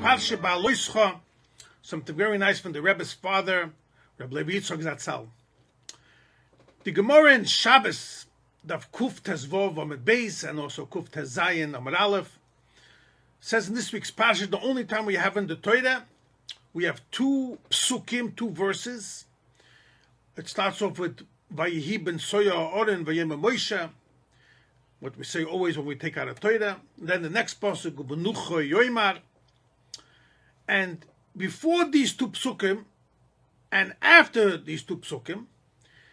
Parshas בהעלותך, something very nice from the Rebbe's father, Rabbi Yitzchok Zatzal. The Gemara in Shabbos, Daf Kuf Tezvov Amud Beis, and also Kuf Tezayin Amud Aleph, says in this week's Parshas, the only time we have in the Torah, we have two psukim, two verses. It starts off with Vayihi ben Soya Oren Vayem Moshe, what we say always when we take out a Torah. Then the next pasuk, Benucho Yoimar. And before these two psukim, and after these two psukim,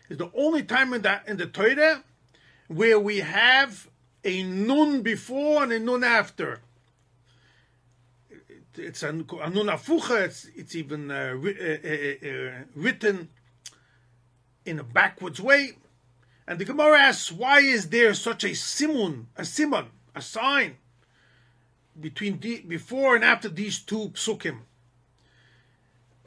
is the only time in the Torah where we have a nun before and a nun after. It's a nun afucha. It's even written in a backwards way. And the Gemara asks, why is there such a simun, a sign between before and after these two psukim?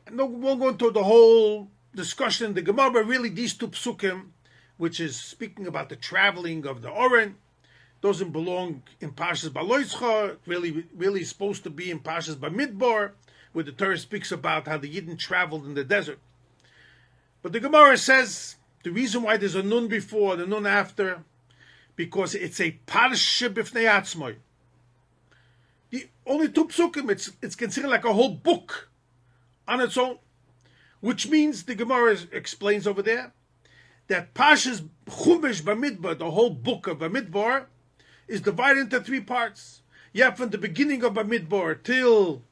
And we won't go into the whole discussion in the Gemara, but really these two psukim, which is speaking about the traveling of the Oren, doesn't belong in Parshas בהעלותך. Really supposed to be in Parshas Bamidbar, where the Torah speaks about how the Yidden traveled in the desert. But the Gemara says the reason why there's a nun before and a nun after, because it's a parsha b'fnei atzmai. The only two psukim, it's considered like a whole book on its own, which means the Gemara explains over there that Parshas Chumash Bamidbar, the whole book of Bamidbar, is divided into three parts. You have from the beginning of Bamidbar till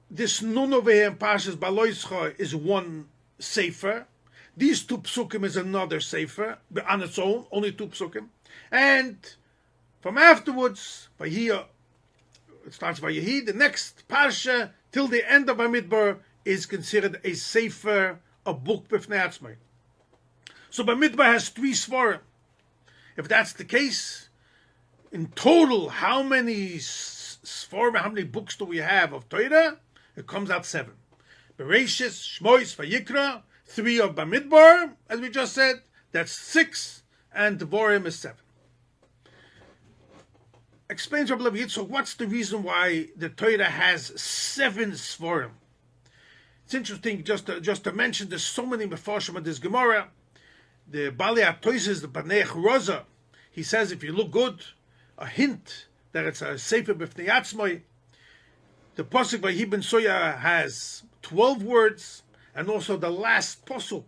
this nun over here in Parshas בהעלותך is one sefer. These two psukim is another sefer on its own, only two psukim. And from afterwards, it starts Vayihi, the next parsha till the end of Bamidbar is considered a sefer, a book b'fnei atzmai. So Bamidbar has three svarim. If that's the case, in total, how many svarim, how many books do we have of Torah? It comes out 7. Bereshis, Shmois, Vayikra, 3 of Bamidbar, as we just said, that's 6, and Devorim is 7. Explains Rabbi Yitzchok, what's the reason why the Torah has 7 Svarim? It's interesting just to mention, there's so many Mefarshim of this Gemara. The Bali HaToises, the Banei Roza, he says if you look good, a hint that it's a Sefer B'fnei Atzmai. The Pasuk Vayihi ben Soya has 12 words, and also the last pasuk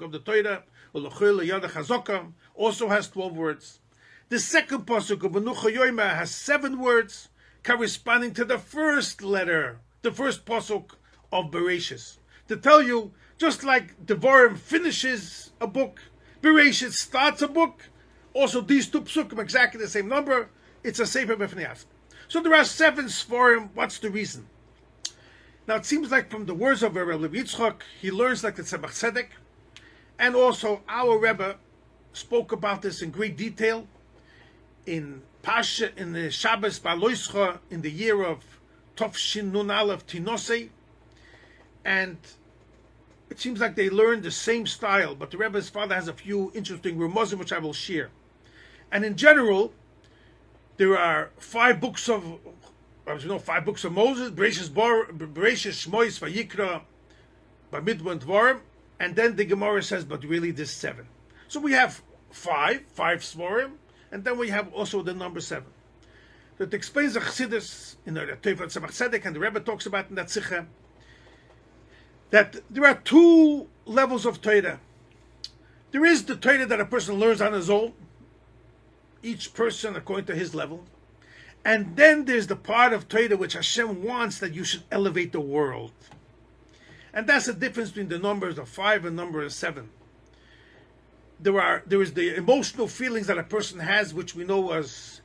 of the Torah, Ulachil Yada Chazaka, also has 12 words. The second pasuk of Benucho Yoimar has 7 words, corresponding to the first letter, the first pasuk of Bereshis. To tell you, just like Devorim finishes a book, Bereshis starts a book, also these two psukim, exactly the same number, it's a Sefer B'fnei Atzmai. So there are 7 Sforim. What's the reason? Now it seems like from the words of Rabbi Yitzchok, he learns like the Tzemach Tzedek, and also our Rebbe spoke about this in great detail in Parsha, in the Shabbos בהעלותך, in the year of Tovshin Nun Aleph Tinosei, and it seems like they learned the same style, but the Rebbe's father has a few interesting remozim which I will share. And in general, there are 5 books of, as you know, 5 books of Moses, Bereshis, Shmois, Vayikra, Bamidbar, and Dvarim, and then the Gemara says, but really there's 7. So we have 5 Svarim, and then we have also the number 7. That explains the Chassidus in the Teufel Tzemach Tzedek, and the Rebbe talks about in that Sikha, that there are 2 levels of Torah. There is the Torah that a person learns on his own, each person according to his level. And then there's the part of Torah which Hashem wants that you should elevate the world. And that's the difference between the numbers of 5 and number of 7. There is the emotional feelings that a person has, which we know as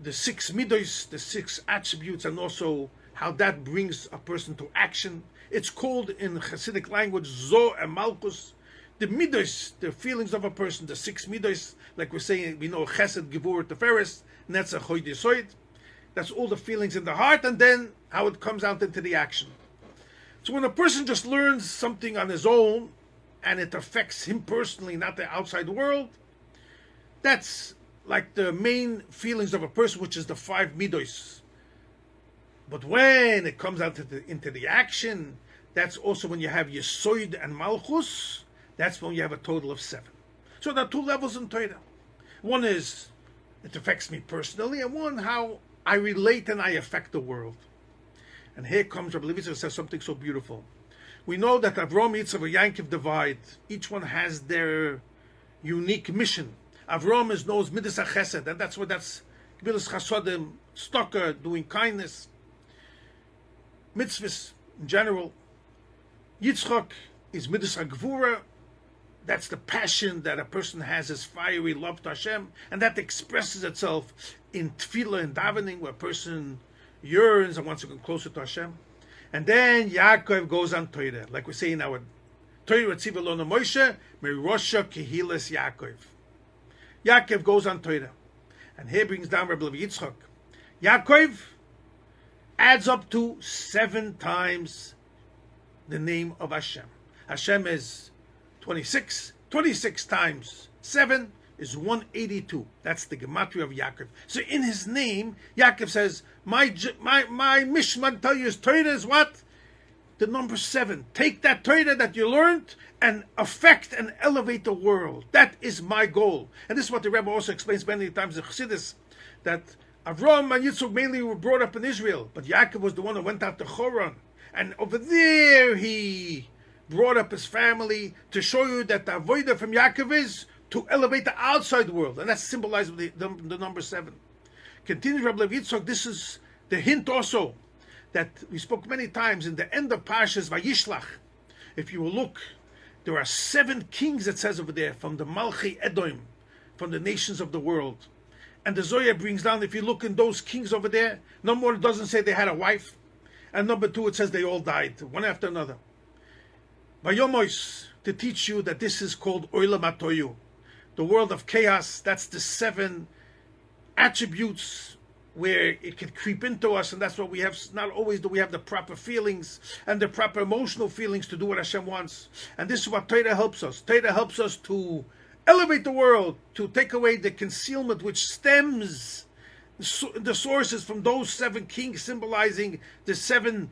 the 6 midos, the 6 attributes, and also how that brings a person to action. It's called in Hasidic language Zo and Malchus. The midos, the feelings of a person, the 6 midos, like we're saying, we know Chesed, Gevurah, Tiferes, Netzach, Hod Yesod. That's all the feelings in the heart, and then how it comes out into the action. So when a person just learns something on his own, and it affects him personally, not the outside world, that's like the main feelings of a person, which is the 5 midos. But when it comes out into the action, that's also when you have Yesoid and Malchus. That's when you have a total of 7. So there are 2 levels in Torah. One is, it affects me personally, and one, how I relate and I affect the world. And here comes Rabbi Levi says something so beautiful. We know that Avram, Yitzchok, and Yaakov divide. Each one has their unique mission. Avram knows Midas HaChesed, and that's Midas Chasodim, Stocker, doing kindness, mitzvahs in general. Yitzchok is Midas HaGvura. That's the passion that a person has, his fiery love to Hashem, and that expresses itself in tefillah and davening, where a person yearns and wants to come closer to Hashem. And then Yaakov goes on Torah, like we say in our Torah Tziva Lona Moshe, Merosha Kehilas Yaakov. Yaakov goes on Torah, and here brings down Rabbi Yitzchok. Yaakov adds up to 7 times the name of Hashem. Hashem is 26. 26 times 7 is 182. That's the gematria of Yaakov. So in his name, Yaakov says, my mishman tell you, Torah is what? The number 7. Take that Torah that you learned and affect and elevate the world. That is my goal. And this is what the Rebbe also explains many times in Chassidus, that Avram and Yitzchok mainly were brought up in Israel, but Yaakov was the one who went out to Choron. And over there he brought up his family to show you that the avodah from Yaakov is to elevate the outside world. And that's symbolized with the number 7. Continues Rabbi Levi Yitzchok, this is the hint also that we spoke many times in the end of Parshas Vayishlach. If you will look, there are 7 kings, it says over there, from the Malchi Edom, from the nations of the world. And the Zohar brings down, if you look in those kings over there, number 1, it doesn't say they had a wife. And number 2, it says they all died, one after another. Vayomos, to teach you that this is called Olam HaToyu, the world of chaos. That's the 7 attributes where it can creep into us, and that's what we have. Not always do we have the proper feelings and the proper emotional feelings to do what Hashem wants. And this is what Torah helps us. Torah helps us to elevate the world, to take away the concealment which stems the sources from those 7 kings, symbolizing the 7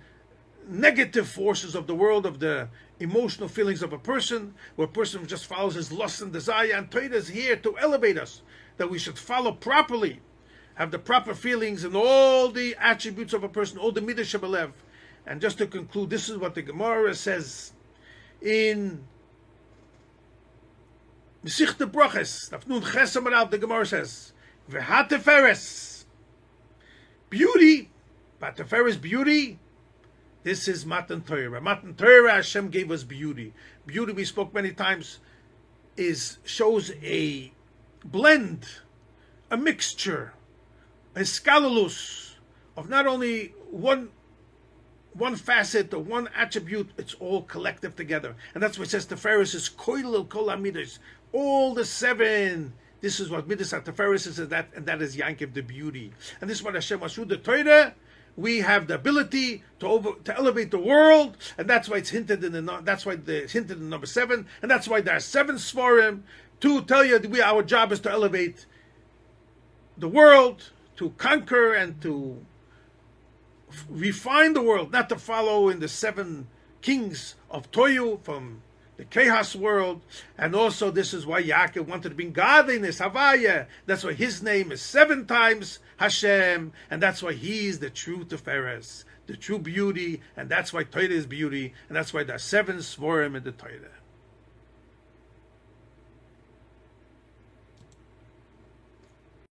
negative forces of the world, of the emotional feelings of a person, where a person just follows his lust and desire. And Torah is here to elevate us, that we should follow properly, have the proper feelings and all the attributes of a person, all the midah shebelev. And just to conclude, this is what the Gemara says in Mesichta Brachos, Nafnun Ches Amar Aleph. The Gemara says, "V'hateferes, beauty, Hateferes, beauty. This is Matan Torah. Matan Torah, Hashem gave us beauty. Beauty, we spoke many times, shows a blend, a mixture, a skalalus of not only one facet or one attribute, it's all collective together. And that's what it says Teferes is koilel kol hamidas, all the 7. This is what midas Teferes is, and that is Yankiv, the beauty. And this is what Hashem was through the Torah. We have the ability to elevate the world, and that's why it's hinted in number 7, and that's why there are 7 svarim to tell you that our job is to elevate the world, to conquer and to refine the world, not to follow in the 7 kings of Toyu from the chaos world. And also this is why Yaakov wanted to bring godliness, Havaya. That's why his name is 7 times Hashem, and that's why he's the true Teferes, the true beauty, and that's why Torah is beauty, and that's why there are 7 Svarim in the Torah.